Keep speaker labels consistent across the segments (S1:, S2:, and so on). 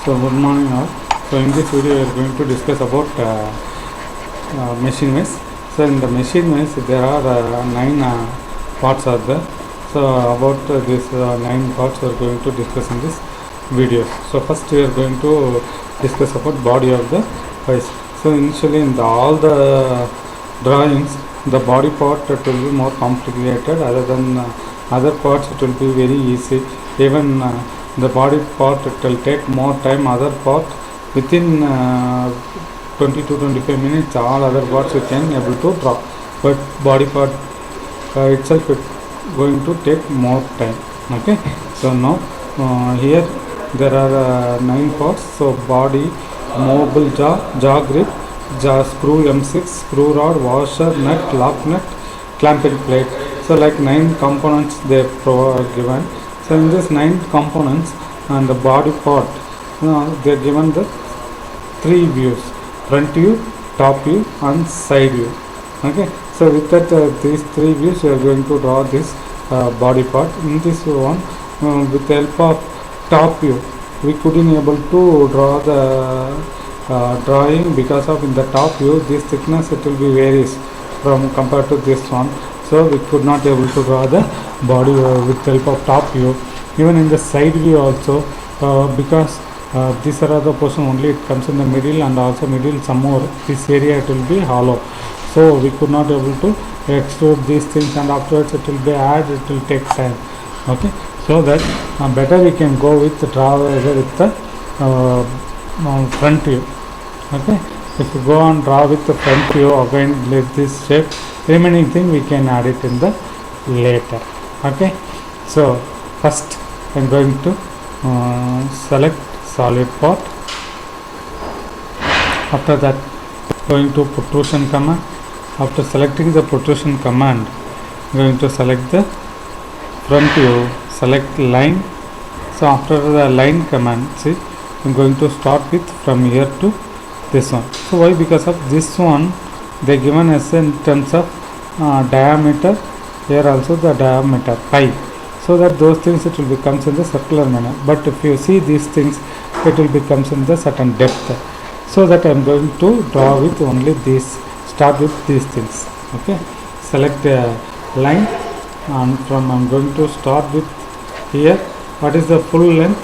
S1: So good morning all. So in this video we are going to discuss about machine mesh. So in the machine mesh there are 9 parts are there. So about this 9 parts we are going to discuss in this video. So first we are going to discuss about body of the mesh. So initially in all the drawings the body part it will be more complicated other than other parts it will be very easy. Even the body part it will take more time, other part within 20 to 25 minutes all other parts you can able to draw, but body part itself it going to take more time. Okay, so now here there are 9 parts. So body, mobile jaw grip, jaw screw M6, screw rod, washer, nut, lock nut, clamping plate. So like 9 components they given. So in this 9 components and the body part, they are given the 3 views: front view, top view and side view. Okay, so with that these 3 views we are going to draw this body part. In this one with the help of top view we couldn't able to draw the drawing because of in the top view this thickness it will be varies from compared to this one. So we could not able to draw the body with the help of top view. Even in the side view also because this are the portion only it comes in the middle and also middle some more this area it will be hollow. So we could not able to extrude these things and afterwards it will be add, it will take time. Okay, so that better we can go with the draw with the front view. Okay, if you go and draw with the front view again let this shape, remaining thing we can add it in the later. Okay, so first I am going to select solid part. After that going to protrusion command. After selecting the protrusion command going to select the front view, select line. So after the line command, see I am going to start with from here to this one. So why? Because of this one they given us in terms of diameter, here also the diameter pi, so that those things it will becomes in the circular manner. But if you see these things it will becomes in the certain depth. So that I am going to draw with only this, start with these things. Okay, select a line and from I am going to start with here. What is the full length?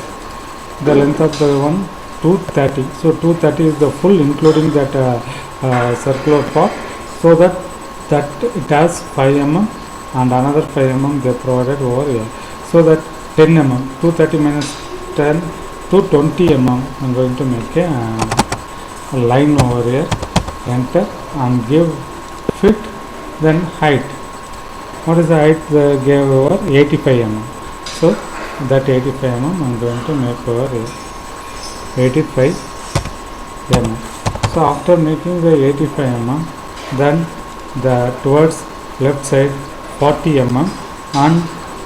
S1: The length of the one 230. So 230 is the full including that circular part. So that it has 5 mm and another 5 mm they provided over here. So that 10 mm, 230 minus 10 to 20 mm I am going to make a line over here. Enter and give fit, then height. What is the height they gave over? 85 mm. So that 85 mm I am going to make over here. 85 mm. So after making the 85 mm, then the towards left side 40 mm and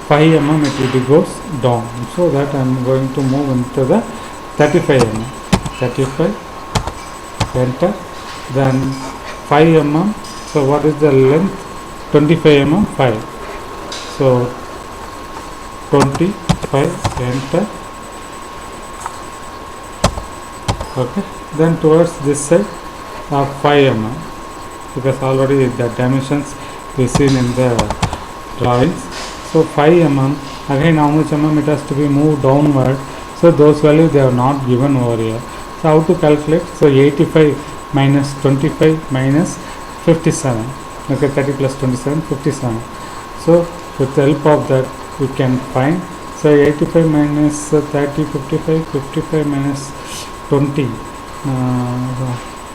S1: 5 mm it will be goes down. So that I am going to move into the 35 mm. 35, enter, then 5 mm. So what is the length? 25 mm 5. So 25, enter. Okay, then towards this side 5 mm, because already the dimensions we seen in the drawings. So 5 mm, again how much mm it has to be moved downward. So those values they are not given over here. So how to calculate? So 85 minus 25 minus 57. Okay, 30 plus 27, 57. So with the help of that we can find. So 85 minus 30, 55, 55 minus 20,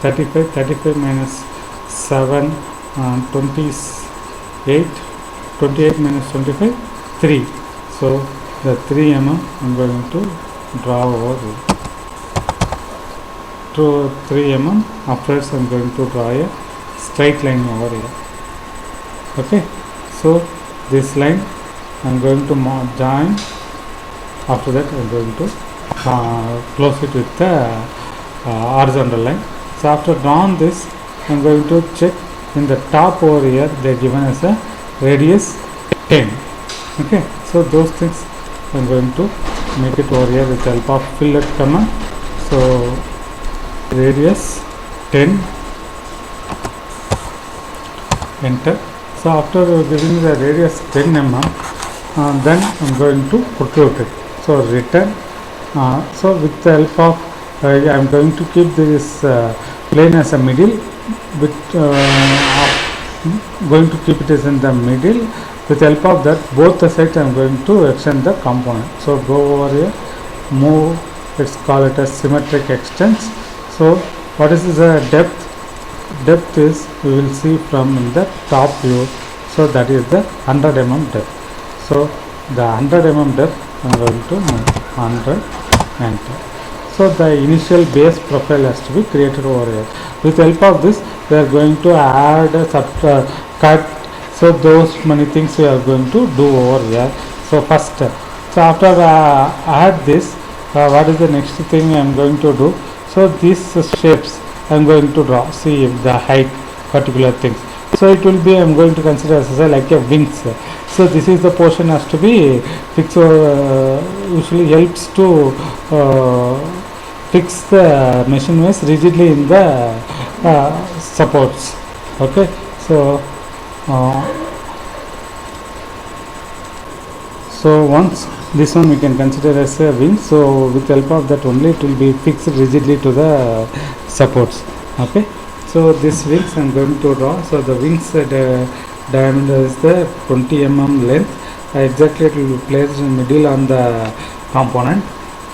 S1: 35, 35 minus 7, 28, 28 minus 25, 3. So the 3 mm I am going to draw over here. To 3 mm, afterwards I am going to draw a straight line over here. Okay, so this line I am going to join. After that I am going to close it with the horizontal line. So after drawn this I am going to check in the top over here they are given as a radius 10. Okay, so those things I am going to make it over here with the help of fillet command. So radius 10, enter. So after giving the radius 10 mm, then I'm going to protrude it. So return. So with the help of I'm going to keep this plane as a middle, with going to keep it as in the middle. With the help of that, both the sides I'm going to extend the component. So go over here, move, let's call it as symmetric extents. So what is the depth? Depth is, we will see from in the top view. So that is the 100 mm depth. So the 100 mm depth I am going to move 100, enter. So the initial base profile has to be created over here. With the help of this, we are going to add, cut. So those many things we are going to do over here. So first, so after add this, what is the next thing I am going to do? So these shapes I am going to draw. See the height, particular things. So it will be, I am going to consider as like a wings. So this is the portion has to be fixed. Usually helps to fix the machine wise rigidly in the supports. Okay. So so once this one we can consider as a wing. So with the help of that only it will be fixed rigidly to the supports. Okay. So this wings I am going to draw. So the wings diameter is the 20 mm length. Exactly it will be placed in middle on the component,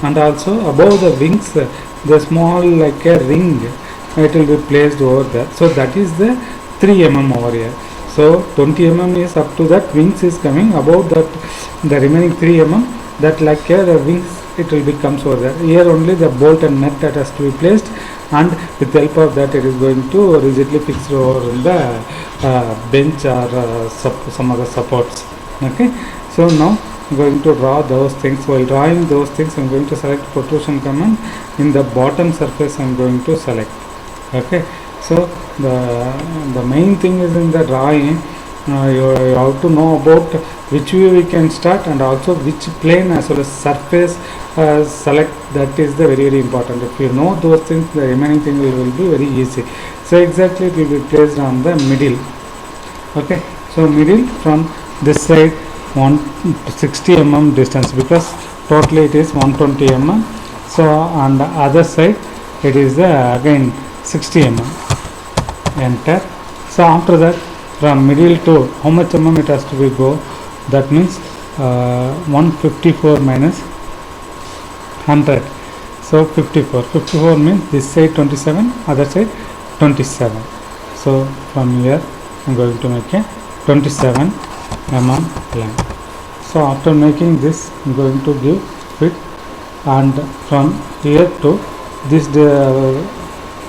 S1: and also above the wings the small like a ring it will be placed over there. So that is the 3 mm over here. So 20 mm is up to that wings is coming, above that the remaining 3 mm that like the wings it will become over there. Here only the bolt and nut that has to be placed, and with the help of that it is going to rigidly fixed over in the bench or some other supports. Okay. So now I'm going to draw those things. While drawing those things, I'm going to select protrusion command. In the bottom surface I'm going to select. Okay. So the main thing is in the drawing, you have to know about which view we can start and also which plane as well as surface select. That is the very important. If you know those things, the remaining thing will be very easy. So exactly it will be placed on the middle. Okay. So middle from this side 160 mm distance, because totally it is 120 mm. So on the other side it is again 60 mm. Enter. So after that, from middle to how much mm it has to be go? That means 154 minus 100. So 54. 54 means this side 27, other side 27. So from here I am going to make a 27 mm line. So after making this, I am going to give fit, and from here to this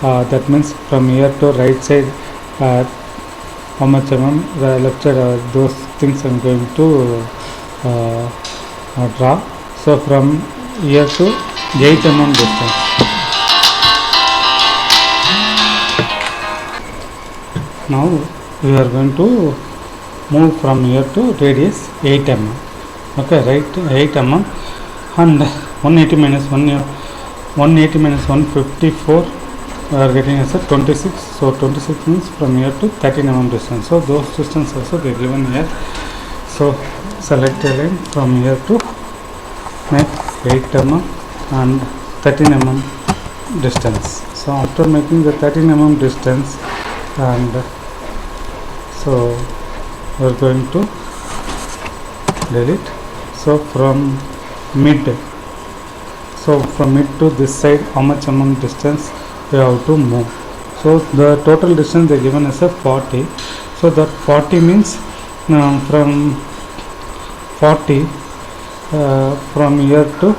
S1: that means from here to right side how much mm, the left side those things I am going to draw. So from here to 8 mm distance. Now we are going to move from here to radius 8 mm. Okay, right, 8 mm, and 180 minus 180 minus 154 we are getting as a 26. So 26 means from here to 13 mm distance. So those distance also they given here. So select a line from here to make 8 mm and 13 mm distance. So after making the 13 mm distance, and so we are going to delete. So from mid, so from mid to this side how much mm distance we have to move. So the total distance they given as a 40. So that 40 means from 40 from here to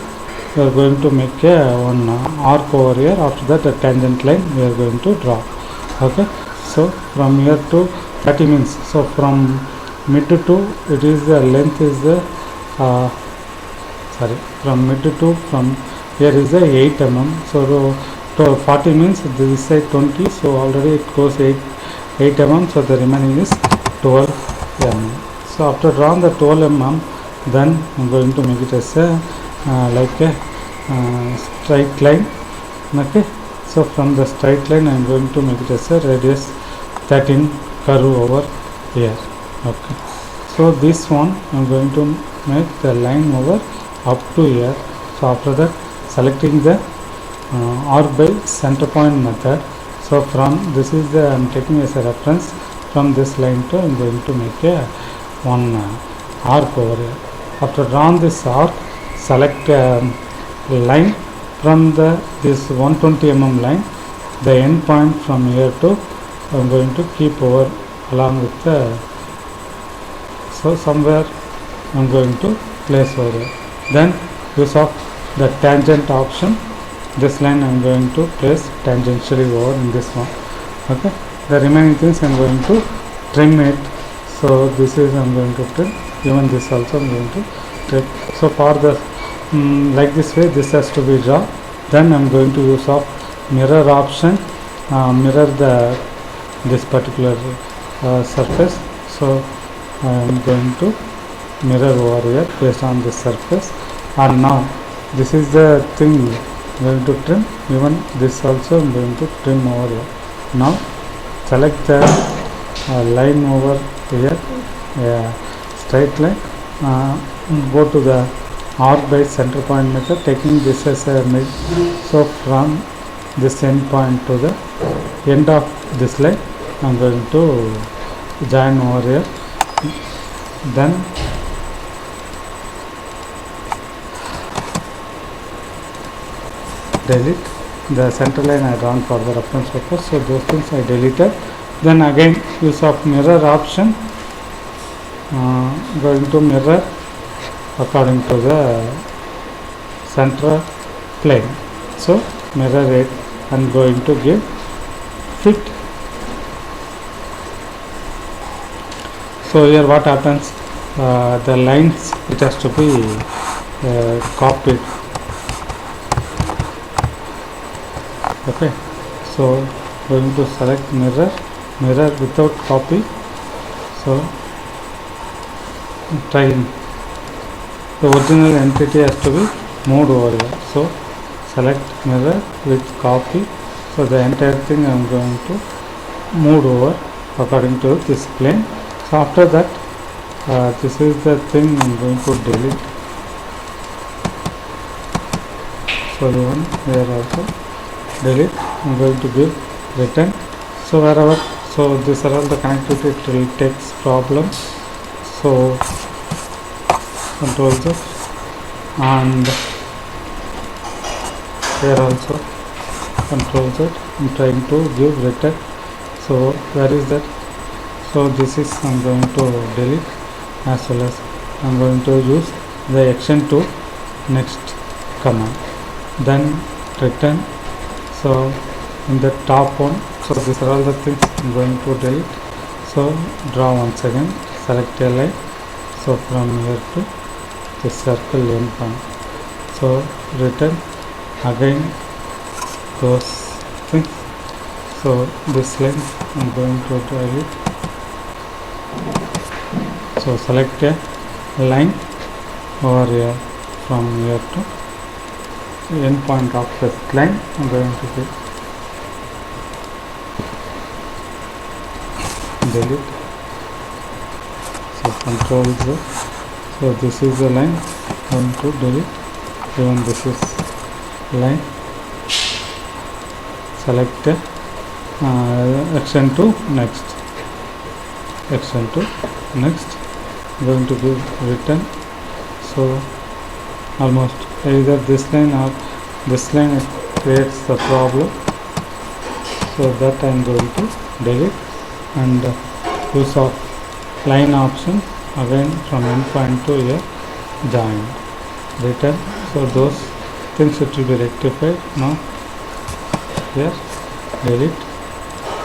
S1: we are going to make a one arc over here. After that, a tangent line we are going to draw. Okay. So from here to 30 means, so from mid to it is the length is the from mid to from here is the 8 mm. So to 40 means this side 20. So already it goes 8 mm. So the remaining is 12 mm. So after drawing the 12 mm, then I'm going to make it as a like a straight line Okay, so from the straight line I am going to make it as a radius 13 curve over here. Okay, so this one I am going to make the line over up to here. So after that, selecting the arc by center point method. So from this is the I am taking as a reference from this line to I am going to make a one arc over here. After drawing this arc, select line from the this 120 mm line, the end point from here to I am going to keep over along with the, so somewhere I am going to place over here. Then use of the tangent option, this line I am going to place tangentially over in this one. Okay, the remaining things I am going to trim it. So this is I am going to trim, even this also I am going to trim. So for the like this way this has to be drawn. Then I am going to use of mirror option, mirror the this particular surface. So I am going to mirror over here based on this surface. And now this is the thing I am going to trim, even this also I am going to trim over here. Now select the line over here, straight line, go to the arc by center point method, taking this as a mid. So from this end point to the end of this line I am going to join over here. Then delete the center line I drawn for the reference purpose, so those things I deleted. Then again use of mirror option, going to mirror according to the center plane. So mirror it and going to give fit. So here what happens, the lines it has to be copied. Okay, so going to select mirror without copy. So trying the original entity has to be moved over here. So select mirror with copy. So the entire thing I am going to move over according to this plane. So after that, this is the thing I am going to delete. So even here also delete. I am going to give return. So wherever, so these are all the connectivity, it will takes problem. So control Z, and here also control Z. I am trying to give return. So where is that? So this is I am going to delete, as well as I am going to use the action to next command. Then return. So in the top one, so these are all the things I am going to delete. So draw once again, select a line. So from here to the circle end point. So return again those things. So this line I am going to delete. So select a line over here from here to end point of this line. I am going to delete. So control Z. So this is the line I want to delete. Even this is line. Select action to next. Action to next. I'm going to give return. So almost either this line or this line, it creates the problem. So that I am going to delete, and use of line option again from end point to here join return. So those things it will be rectified. Now here delete,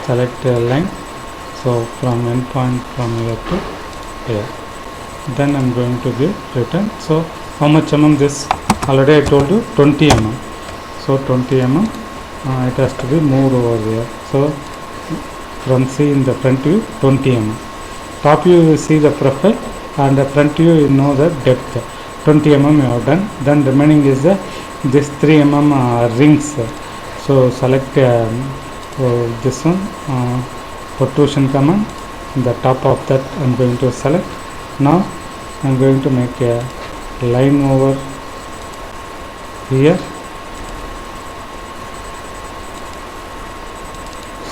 S1: select a line. So from end point from here to here. Then I am going to give return. So how much mm this? Already I told you 20 mm. So 20 mm it has to be moved over there. So from see in the front view 20 mm. Top view you see the profile, and the front view you know the depth. 20 mm you have done. Then remaining is the this 3 mm rings. So select this one, protrusion command. The top of that I'm going to select. Now I'm going to make a line over here.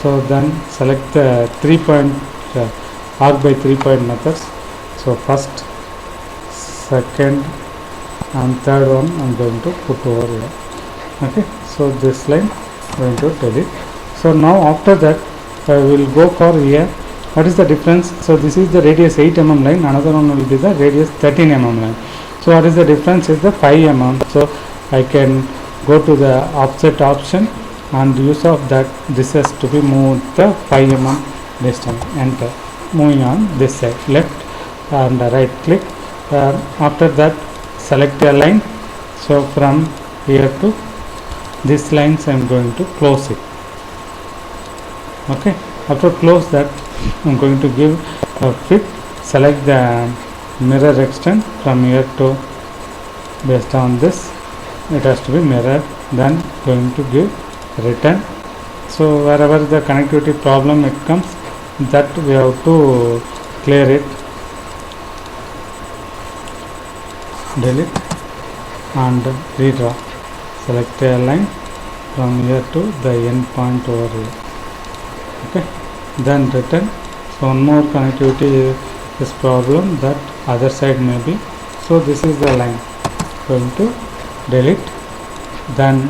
S1: So then select the 3-point arc by 3-point methods. So first, second and third one I'm going to put over here. Okay, so this line I'm going to delete. So now after that I will go for here. What is the difference? So this is the radius 8 mm line, another one will be the radius 13 mm line. So what is the difference is the 5 mm. So I can go to the offset option and use of that, this has to be moved the 5 mm distance. Enter. Moving on this side, left and right click. After that select a line. So from here to this lines I am going to close it. Okay, after close that I am going to give a fit. Select the mirror extent from here to, based on this it has to be mirror, then going to give return. So wherever the connectivity problem it comes, that we have to clear it, delete and redraw. Select a line from here to the end point over here. Okay, then return. So one more connectivity is problem, that other side may be. So this is the line, going to delete, then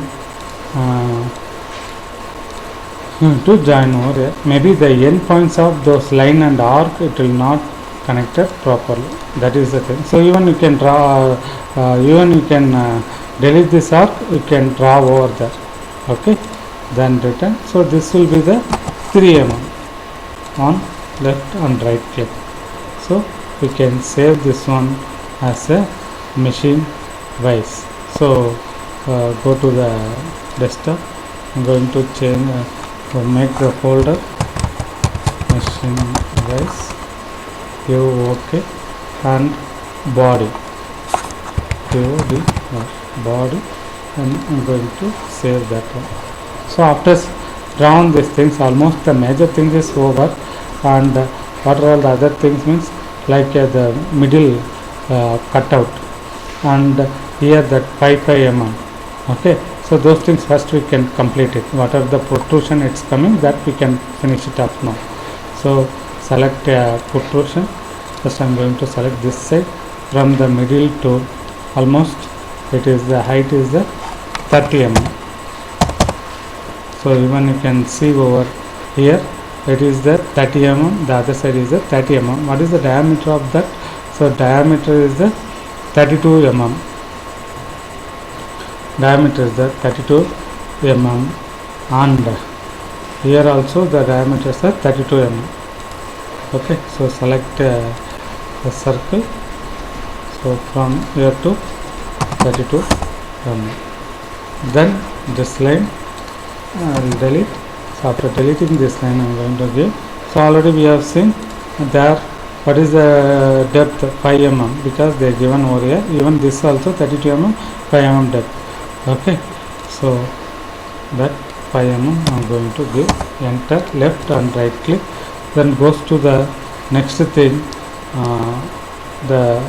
S1: to join over here. Maybe the end points of those line and arc it will not connected properly, that is the thing. So even you can draw, even you can delete this arc, you can draw over there. Okay, then return. So this will be the 3 mm on left and right click. So we can save this one as a machine wise. So go to the desktop. I'm going to change make the folder machine wise, give OK, and body, body, and I'm going to save that one. So after drawn these things, almost the major thing is over, and what are all the other things means, like the middle cutout and here that 5 mm. Okay, so those things first we can complete it. Whatever the protrusion it's coming, that we can finish it up now. So select protrusion. First I'm going to select this side from the middle to almost, it is the height is the 30 mm. So even you can see over here it is the 30 mm, the other side is the 30 mm. What is the diameter of that? So diameter is the 32 mm. Diameter is the 32 mm, and here also the diameter is the 32 mm. Okay, so select the circle. So from here to 32 mm. Then this line I will delete. So after deleting this line I am going to give. So already we have seen there what is the depth 5 mm, because they are given over here. Even this also 32 mm, 5 mm depth. Okay, so that 5 mm I am going to give. Enter, left and right click. Then goes to the next thing, the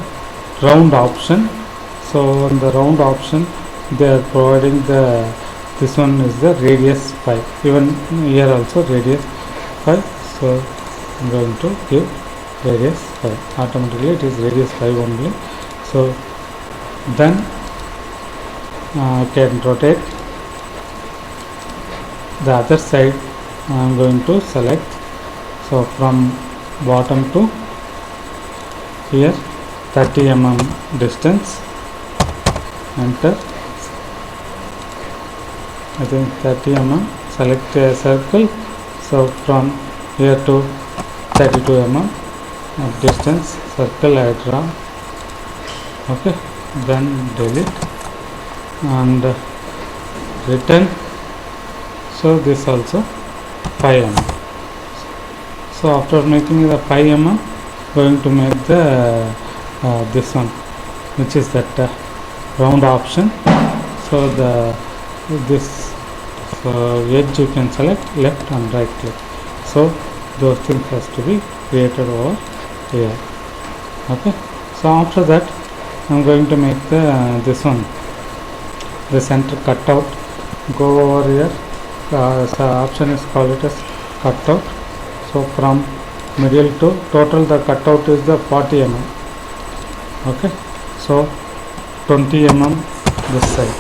S1: round option. So on the round option they are providing the, this one is the radius 5, even here also radius 5. So I am going to give radius 5. Automatically it is radius 5 only. So then I can rotate the other side. I am going to select. So from bottom to here 30 mm distance. Enter. I think 30 mm. Select a circle. So from here to 32 mm distance circle I draw. Okay, then delete and return. So this also 5 mm. So after making the 5 mm, going to make the this one, which is that round option. So the this edge you can select left and right click. So those things has to be created over here. Okay, so after that I'm going to make the this one, the center cutout. Go over here, so option is called it as cutout. So from middle to total the cutout is the 40 mm. Okay, so 20 mm this side,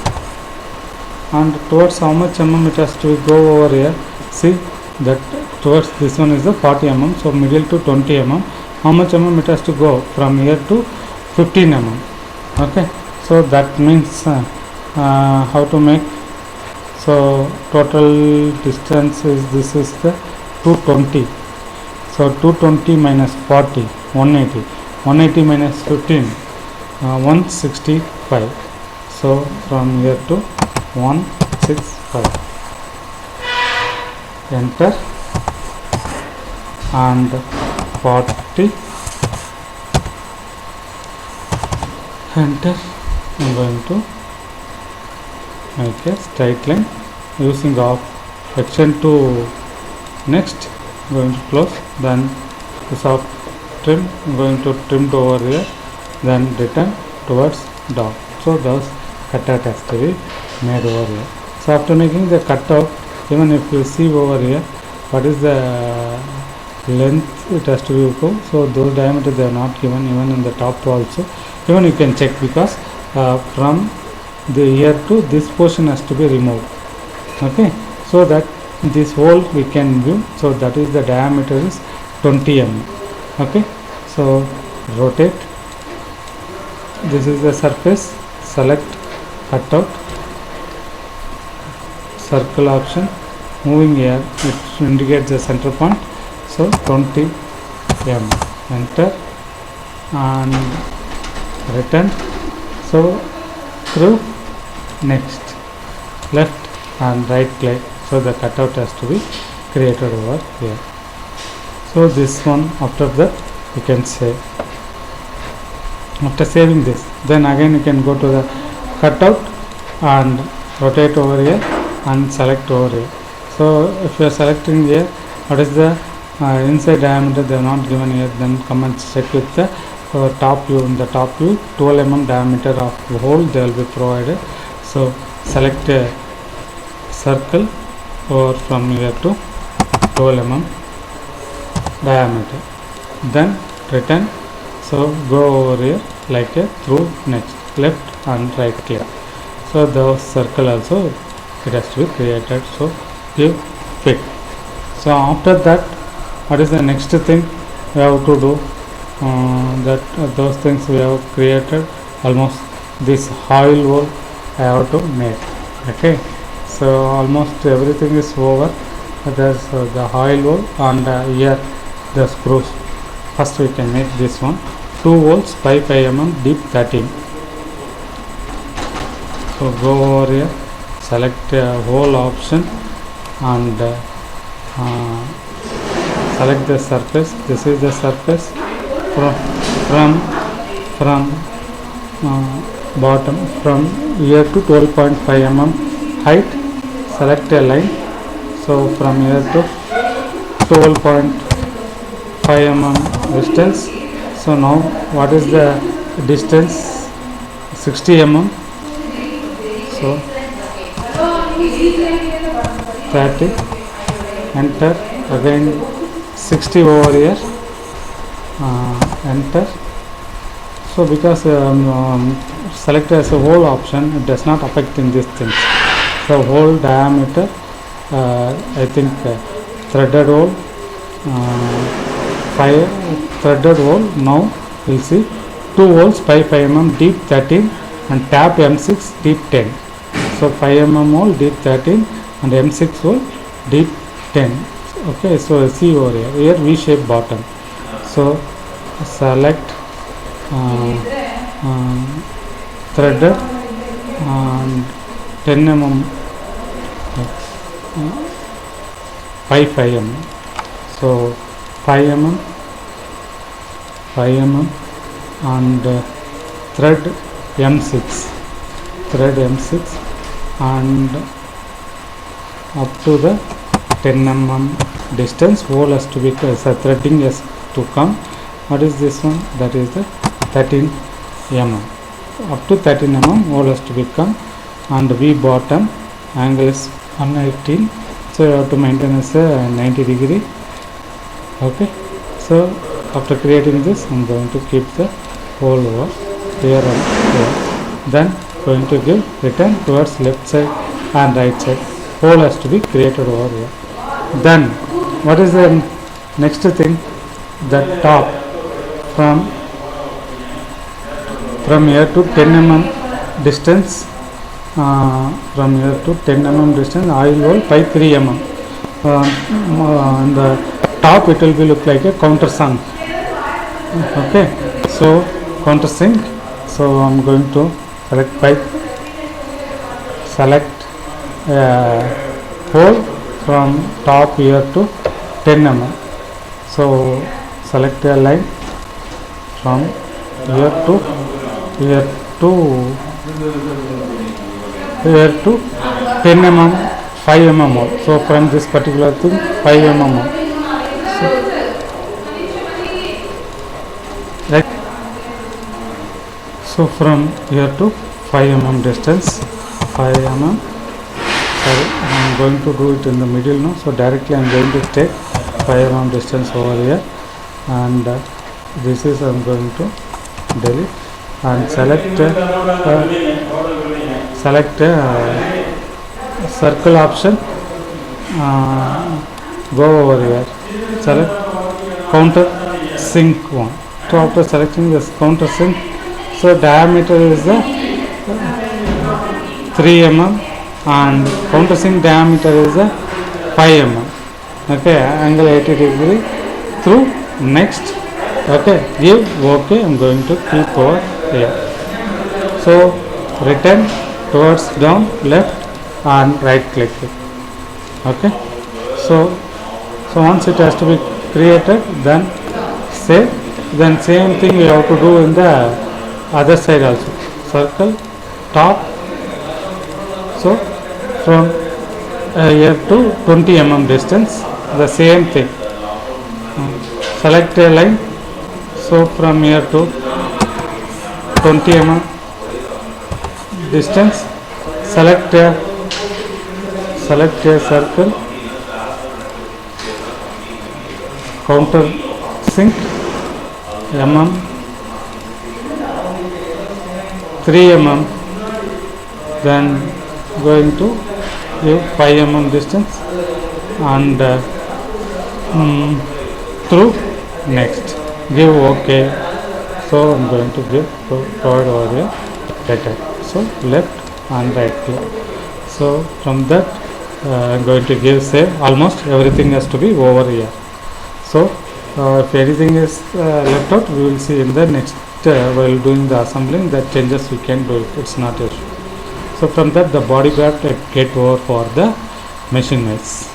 S1: and towards how much mm it has to go over here. See that towards this one is the 40 mm, so middle to 20 mm. How much mm it has to go? From here to 15 mm. Okay, so that means how to make. So total distance is, this is the 220. So 220 minus 40, 180. 180 minus 15, 165. So from here to 165. Enter, and 40. Enter. I'm going to make a straight line using of section to next. I'm going to close, then this of trim, I'm going to trim to over here, then return towards down. So those cutout has to be made over here. So after making the cutout, even if you see over here what is the length it has to be equal, so those diameters they are not given even in the top also. Even you can check, because from the here to this portion has to be removed. Okay, so that this hole we can view. So that is the diameter is 20 mm. Okay, so rotate. This is the surface. Select cutout, circle option, moving here it indicates the center point. So 20 mm. Enter and return. So through next, left and right click. So the cutout has to be created over here. So this one, after that you can save. After saving this, then again you can go to the cutout and rotate over here and select over here. So if you are selecting here, what is the inside diameter they are not given here, then come and check with the top view. In the top view 12 mm diameter of the hole they will be provided. So select a circle or from here to 12 mm diameter, then return. So go over here like a through next, left and right click. So the circle also it has to be created. So give fit. So after that, what is the next thing we have to do? Those things we have created. Almost this oil hole I have to make. Okay, so almost everything is over. There's the oil hole and here the screws. First we can make this one. 2 holes by 5 mm, deep 13. So go over here, select a hole option and select the surface. This is the surface. From bottom, from here to 12.5 mm height, select a line. So from here to 12.5 mm distance. So now what is the distance? 60 mm. So 30. Enter. Again 60 over here. Enter. So because select as a whole option, it does not affect in these things. So whole diameter, I think threaded hole, 5 threaded hole. Now we'll see 2 holes by 5 mm, deep 13 and tap M6 deep 10. So 5 mm hole, deep 13 and M6 hole, deep 10. Okay, so see over here V shape bottom. So select threaded and 10 mm by 5 mm. So 5 mm and thread M6 and up to the 10 mm distance. Hole has to be threading has to come. What is this one? That is the 13 mm. Up to 13 mm hole has to become, and V bottom angle is 118, so you have to maintain as a 90 degree. Okay, so after creating this, I'm going to keep the hole over here and here. Then going to give return towards left side and right side. Hole has to be created over here. Then what is the next thing? The top from here to 10 mm distance. From here to 10 mm distance, oil hole by 3 mm. On the top it will be look like a countersunk. Okay, so countersink. So I'm going to select pipe, select hole from top here to 10 mm. So select a line from here to here to 10 mm, 5 mm hole. So from this particular thing 5 mm hole. So, right. So from here to 5 mm distance, 5 mm. Sorry, I am going to do it in the middle now. So directly I am going to take 5 mm distance over here, and this is I am going to delete and select circle option. Go over here, select counter sink one. So after selecting this counter sink, so diameter is the 3 mm and counter sink diameter is the 5 mm. Okay, angle 80 degree through next. Okay, give OK. I'm going to keep over here. So return towards down, left and right click it. Okay, so once it has to be created, then save. Then same thing we have to do in the other side also. Circle top. So from here to 20 mm distance, the same thing. Select a line. So from here to 20 mm distance, select a circle, counter sink, mm, 3 mm, then going to give 5 mm distance and through next, give OK. So I'm going to give provide over here letter. So left and right click. So from that I'm going to give save. Almost everything has to be over here. So if anything is left out, we will see in the next while doing the assembling, that changes we can do it. It's not an issue. So from that the body part get over for the machine mates.